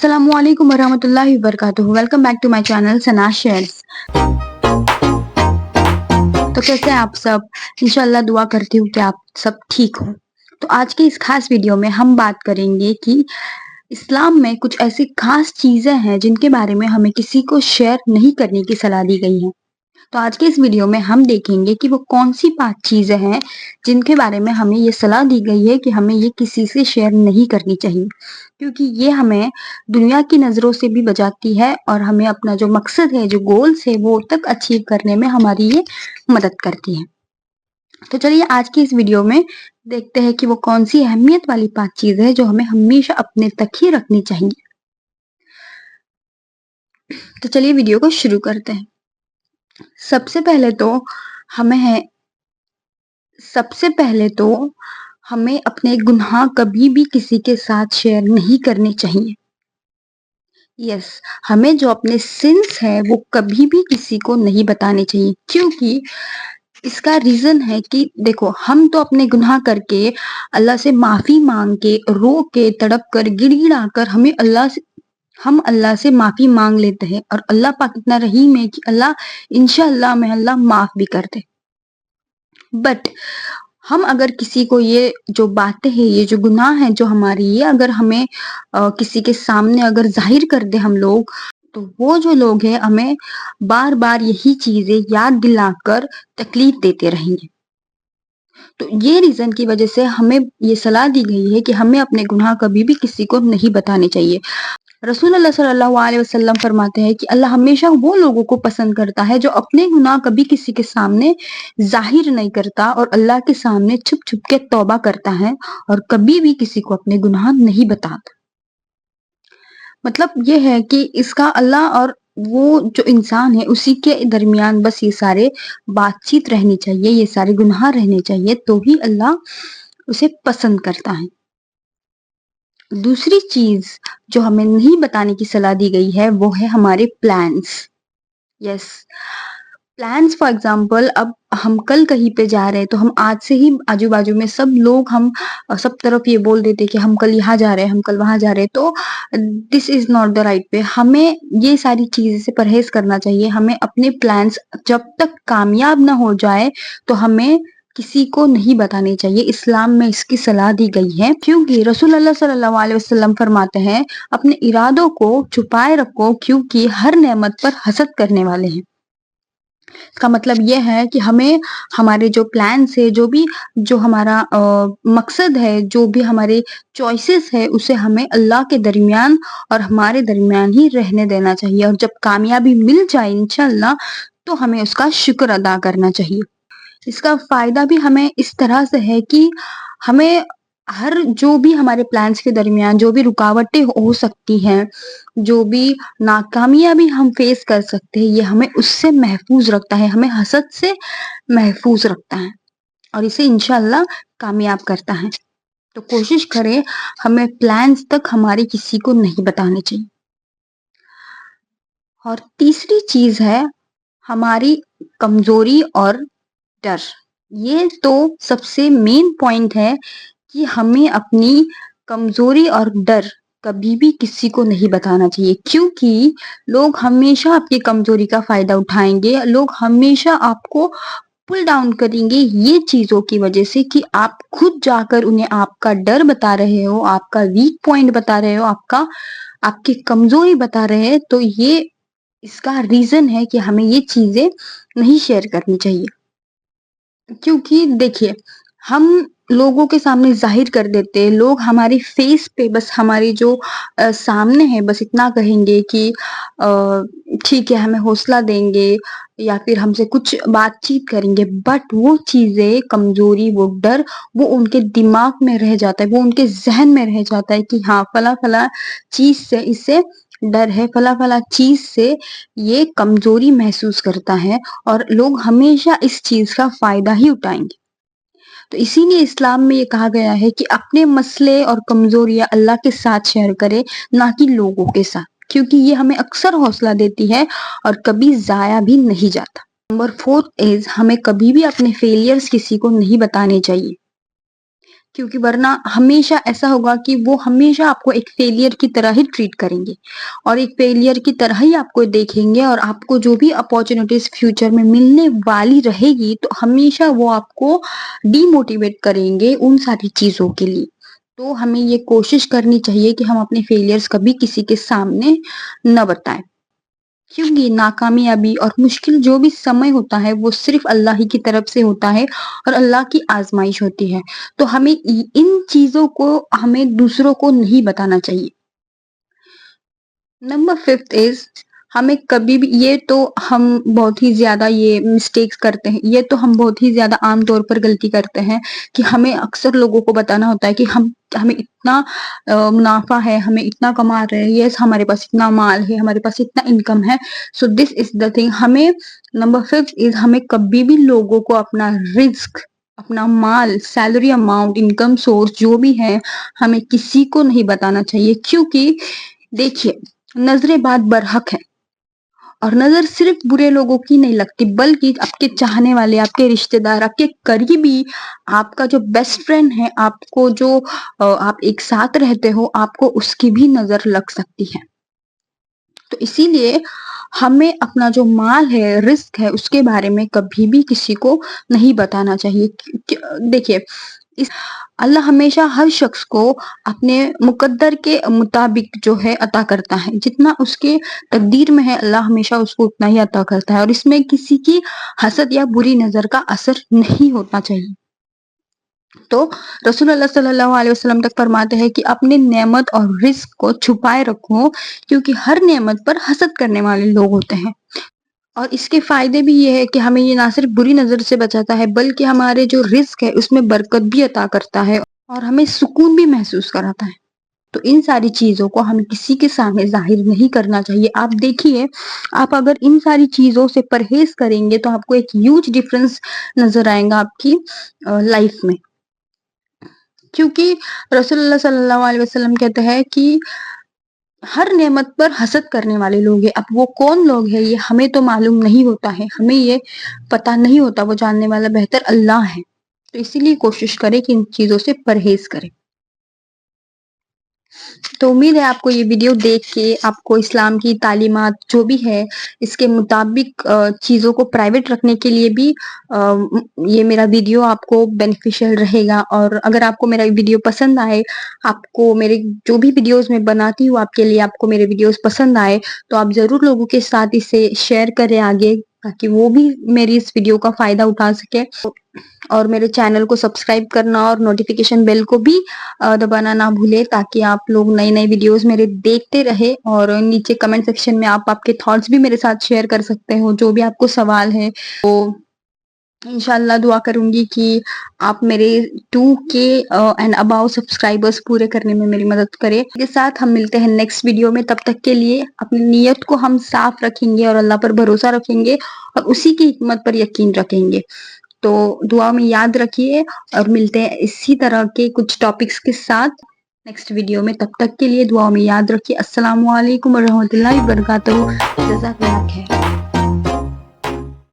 अस्सलामु अलैकुम वरहमतुल्लाहि वबरकातुहू। Welcome back to my channel Sana shares. तो कैसे हैं आप सब? इंशाल्लाह दुआ करती हूँ कि आप सब ठीक हो। तो आज के इस खास वीडियो में हम बात करेंगे कि इस्लाम में कुछ ऐसी खास चीजें हैं जिनके बारे में हमें किसी को शेयर नहीं करने की सलाह दी गई है। तो आज के इस वीडियो में हम देखेंगे कि वो कौन सी 5 चीजें हैं जिनके बारे में हमें ये सलाह दी गई है कि हमें ये किसी से शेयर नहीं करनी चाहिए, क्योंकि ये हमें दुनिया की नजरों से भी बचाती है और हमें अपना जो मकसद है, जो गोल्स है, वो तक अचीव करने में हमारी ये मदद करती है। तो चलिए आज की इस वीडियो में देखते हैं कि वो कौन सी अहमियत वाली 5 चीजें हैं जो हमें हमेशा अपने तक ही रखनी चाहिए। तो चलिए वीडियो को शुरू करते हैं। सबसे पहले तो हमें अपने गुनाह कभी भी किसी के साथ शेयर नहीं करने चाहिए। हमें जो अपने सिंस है वो कभी भी किसी को नहीं बताने चाहिए, क्योंकि इसका रीजन है कि देखो, हम तो अपने गुनाह करके अल्लाह से माफी मांग के, रो के, तड़प कर, गिड़गिड़ा कर हम अल्लाह से माफी मांग लेते हैं और अल्लाह पाक इतना रहीम है कि इंशाअल्लाह में अल्लाह माफ भी कर दे। बट हम अगर किसी को ये जो बातें हैं, ये जो गुनाह है जो हमारी, ये अगर हमें किसी के सामने अगर जाहिर कर दे हम लोग, तो वो जो लोग हैं हमें बार बार यही चीजें याद दिलाकर तकलीफ देते रहेंगे। तो ये रीजन की वजह से हमें ये सलाह दी गई है कि हमें अपने गुनाह कभी भी किसी को नहीं बताने चाहिए। रसूल अल्लाह सल्लल्लाहु अलैहि वसल्लम फरमाते हैं कि अल्लाह हमेशा वो लोगों को पसंद करता है जो अपने गुनाह कभी किसी के सामने जाहिर नहीं करता और अल्लाह के सामने छुप छुप के तौबा करता है और कभी भी किसी को अपने गुनाह नहीं बताता। मतलब ये है कि इसका अल्लाह और वो जो इंसान है उसी के दरमियान बस ये सारे बातचीत रहनी चाहिए, ये सारे गुनाह रहने चाहिए, तो ही अल्लाह उसे पसंद करता है। दूसरी चीज जो हमें नहीं बताने की सलाह दी गई है वो है हमारे प्लान्स। प्लान्स फॉर एग्जाम्पल, अब हम कल कहीं पे जा रहे हैं तो हम आज से ही आजू बाजू में हम सब तरफ ये बोल देते कि हम कल यहाँ जा रहे हैं, हम कल वहां जा रहे हैं। तो this is not the right way. हमें ये सारी चीजें से परहेज करना चाहिए। हमें अपने प्लान्स जब तक कामयाब ना हो जाए तो हमें किसी को नहीं बताने चाहिए। इस्लाम में इसकी सलाह दी गई है, क्योंकि रसूल अल्लाह सल्लल्लाहु अलैहि वसल्लम फरमाते हैं अपने इरादों को छुपाए रखो, क्योंकि हर नेमत पर हसद करने वाले हैं। इसका मतलब यह है कि हमें हमारे जो प्लान्स है, जो हमारा मकसद है, जो भी हमारे चॉइसेस है, उसे हमें अल्लाह के दरमियान और हमारे दरमियान ही रहने देना चाहिए। और जब कामयाबी मिल जाए इंशाअल्लाह, तो हमें उसका शुक्र अदा करना चाहिए। इसका फायदा भी हमें इस तरह से है कि हमें हर जो भी हमारे प्लान्स के दरमियान जो भी रुकावटें हो सकती हैं, जो भी नाकामियां भी हम फेस कर सकते हैं, ये हमें उससे महफूज रखता है, हमें हसद से महफूज रखता है और इसे इंशाअल्लाह कामयाब करता है। तो कोशिश करें हमें प्लान्स तक हमारे किसी को नहीं बताने चाहिए। और तीसरी चीज है हमारी कमजोरी और डर। ये तो सबसे मेन पॉइंट है कि हमें अपनी कमजोरी और डर कभी भी किसी को नहीं बताना चाहिए, क्योंकि लोग हमेशा आपकी कमजोरी का फायदा उठाएंगे। लोग हमेशा आपको पुल डाउन करेंगे ये चीजों की वजह से कि आप खुद जाकर उन्हें आपका डर बता रहे हो, आपका वीक पॉइंट बता रहे हो, आपकी कमजोरी बता रहे हैं। तो ये इसका रीजन है कि हमें ये चीजें नहीं शेयर करनी चाहिए। क्योंकि देखिए, हम लोगों के सामने जाहिर कर देते हैं, लोग हमारी फेस पे बस हमारी जो सामने है बस इतना कहेंगे कि ठीक है, हमें हौसला देंगे या फिर हमसे कुछ बातचीत करेंगे, बट वो चीजें, कमजोरी, वो डर, वो उनके दिमाग में रह जाता है, वो उनके जहन में रह जाता है कि हाँ, फला फला चीज से इसे डर है, फला फला चीज से ये कमजोरी महसूस करता है और लोग हमेशा इस चीज का फायदा ही उठाएंगे। तो इसीलिए इस्लाम में ये कहा गया है कि अपने मसले और कमजोरियां अल्लाह के साथ शेयर करें, ना कि लोगों के साथ, क्योंकि ये हमें अक्सर हौसला देती है और कभी जाया भी नहीं जाता। नंबर 4 इज हमें कभी भी अपने फेलियर्स किसी को नहीं बताने चाहिए। क्योंकि वरना हमेशा ऐसा होगा कि वो हमेशा आपको एक फेलियर की तरह ही ट्रीट करेंगे और एक फेलियर की तरह ही आपको देखेंगे, और आपको जो भी अपॉर्चुनिटीज फ्यूचर में मिलने वाली रहेगी तो हमेशा वो आपको डीमोटिवेट करेंगे उन सारी चीजों के लिए। तो हमें ये कोशिश करनी चाहिए कि हम अपने फेलियर्स कभी किसी के सामने न बताएं, क्योंकि नाकामयाबी और मुश्किल जो भी समय होता है वो सिर्फ अल्लाह ही की तरफ से होता है और अल्लाह की आजमाइश होती है। तो हमें इन चीजों को हमें दूसरों को नहीं बताना चाहिए। नंबर 5 इज, हमें कभी भी, ये तो हम बहुत ही ज्यादा ये मिस्टेक्स करते हैं, ये तो हम बहुत ही ज्यादा आम तौर पर गलती करते हैं कि हमें अक्सर लोगों को बताना होता है कि हमें इतना मुनाफा है, हमें इतना कमा रहे हैं, यस हमारे पास इतना माल है, हमारे पास इतना इनकम है। So this is the thing, हमें नंबर 5 इज, हमें कभी भी लोगों को अपना रिस्क, अपना माल, सैलरी अमाउंट, इनकम सोर्स जो भी है, हमें किसी को नहीं बताना चाहिए। क्योंकि देखिए, नजरें बात बरहक है और नजर सिर्फ बुरे लोगों की नहीं लगती, बल्कि आपके चाहने वाले, आपके रिश्तेदार, आपके करीबी, आपका जो बेस्ट फ्रेंड है, आपको जो आप एक साथ रहते हो, आपको उसकी भी नजर लग सकती है। तो इसीलिए हमें अपना जो माल है, रिस्क है, उसके बारे में कभी भी किसी को नहीं बताना चाहिए। देखिए, इस अल्लाह हमेशा हर शख्स को अपने मुकद्दर के मुताबिक जो है अता करता है, जितना उसके तकदीर में है अल्लाह हमेशा उसको उतना ही अता करता है, और इसमें किसी की हसद या बुरी नजर का असर नहीं होना चाहिए। तो रसूलुल्लाह सल्लल्लाहु अलैहि वसल्लम तक फरमाते हैं कि अपने नेमत और रिस्क को छुपाए रखो, क्योंकि हर नेमत पर हसद करने वाले लोग होते हैं। और इसके फायदे भी ये है कि हमें ये ना सिर्फ बुरी नजर से बचाता है, बल्कि हमारे जो रिस्क है उसमें बरकत भी अता करता है और हमें सुकून भी महसूस कराता है। तो इन सारी चीजों को हमें किसी के सामने जाहिर नहीं करना चाहिए। आप देखिए, आप अगर इन सारी चीजों से परहेज करेंगे तो आपको एक ह्यूज डिफरेंस नजर आएगा आपकी लाइफ में। क्योंकि रसूलुल्लाह सल्लल्लाहु अलैहि वसल्लम कहते हैं कि हर नेमत पर हसद करने वाले लोग हैं। अब वो कौन लोग हैं ये हमें तो मालूम नहीं होता है, हमें ये पता नहीं होता, वो जानने वाला बेहतर अल्लाह है। तो इसीलिए कोशिश करें कि इन चीजों से परहेज करें। तो उम्मीद है आपको ये वीडियो देख के आपको इस्लाम की तालीमात जो भी है इसके मुताबिक चीज़ों को प्राइवेट रखने के लिए भी ये मेरा वीडियो आपको बेनिफिशियल रहेगा। और अगर आपको मेरा वीडियो पसंद आए, आपको मेरे जो भी वीडियोस मैं बनाती हूँ आपके लिए, आपको मेरे वीडियोस पसंद आए, तो आप ज़रूर लोगों के साथ इसे शेयर करें आगे, ताकि वो भी मेरी इस वीडियो का फ़ायदा उठा सके। और मेरे चैनल को सब्सक्राइब करना और नोटिफिकेशन बेल को भी दबाना ना भूले, ताकि आप लोग नए नए वीडियोस मेरे देखते रहे। और नीचे कमेंट सेक्शन में आप आपके थॉट्स भी मेरे साथ शेयर कर सकते हो, जो भी आपको सवाल है। तो इंशाल्लाह दुआ करूंगी कि आप मेरे 2K एंड अबाउ सब्सक्राइबर्स पूरे करने में मेरी मदद करें। के साथ हम मिलते हैं नेक्स्ट वीडियो में। तब तक के लिए अपनी नीयत को हम साफ रखेंगे और अल्लाह पर भरोसा रखेंगे और उसी की हिकमत पर यकीन रखेंगे। तो दुआ में याद रखिए और मिलते हैं इसी तरह के कुछ टॉपिक्स के साथ नेक्स्ट वीडियो में। तब तक के लिए दुआ में याद रखिए। अस्सलाम वालेकुम व रहमतुल्लाहि व बरकातहू। जज़ाकल्लाह खैर।